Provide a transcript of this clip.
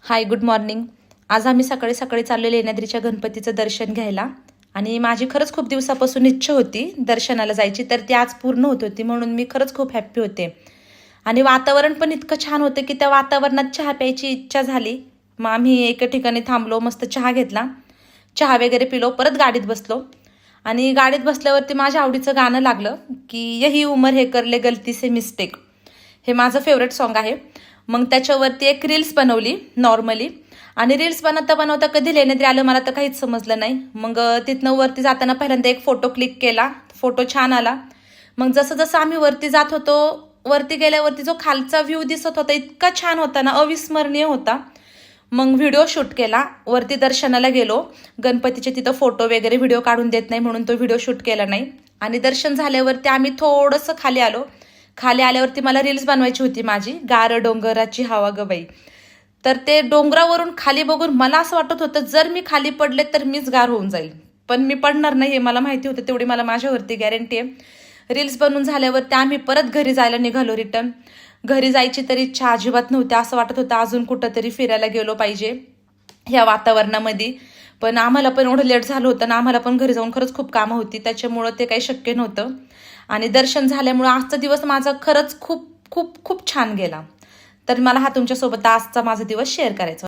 हाय, good morning. आज आम्ही सकाळी सकाळी चाललो लेण्याद्रीच्या गणपतीचं दर्शन घ्यायला. आणि माझी खरंच खूप दिवसापासून इच्छा होती दर्शनाला जायची, तर ती आज पूर्ण होत होती, म्हणून मी खरंच खूप हॅप्पी होते. आणि वातावरण पण इतकं छान होतं की त्या वातावरणात चहा प्यायची इच्छा झाली. मग आम्ही एका ठिकाणी थांबलो, मस्त चहा घेतला, चहा वगैरे पिलो, परत गाडीत बसलो. आणि गाडीत बसल्यावरती माझ्या आवडीचं गाणं लागलं की यही उमर है कर ले गलती से मिस्टेक. हे माझं फेवरेट सॉन्ग आहे. मग त्याच्यावरती एक रील्स बनवली नॉर्मली. आणि रील्स बनवता बनवता कधी लेण्याद्री आलं मला तर काहीच समजलं नाही. मग तिथनं वरती जाताना पहिल्यांदा एक फोटो क्लिक केला, फोटो छान आला. मग जसं जसं आम्ही वरती जात होतो, वरती गेल्यावरती जो खालचा व्ह्यू दिसत होता इतका छान होता ना, अविस्मरणीय होता. मग व्हिडिओ शूट केला, वरती दर्शनाला गेलो. गणपतीचे तिथं फोटो वगैरे व्हिडिओ काढून देत नाही म्हणून तो व्हिडिओ शूट केला नाही. आणि दर्शन झाल्यावरती आम्ही थोडंसं खाली आलो. खाली आल्यावरती मला रील्स बनवायची होती माझी, गार डोंगराची हवा ग बाई. तर ते डोंगरावरून खाली बघून मला असं वाटत होतं जर मी खाली पडले तर मीच गार होऊन जाईल, पण मी पडणार नाही हे मला माहिती होतं, तेवढी मला माझ्यावरती गॅरंटी आहे. रील्स बनवून झाल्यावरती आम्ही परत घरी जायला निघालो रिटर्न. घरी जायची तरी इच्छा अजिबात नव्हती, असं वाटत होतं अजून कुठंतरी फिरायला गेलो पाहिजे ह्या वातावरणामध्ये. पण आम्हाला पण एवढं लेट झालं होतं ना, आम्हाला पण घरी जाऊन खरंच खूप कामं होती, त्याच्यामुळं ते काही शक्य नव्हतं. आणि दर्शन झाल्यामुळं आजचा दिवस माझा खरंच खूप खूप खूप छान गेला. तर मला हा तुमच्यासोबत आजचा माझा दिवस शेअर करायचा.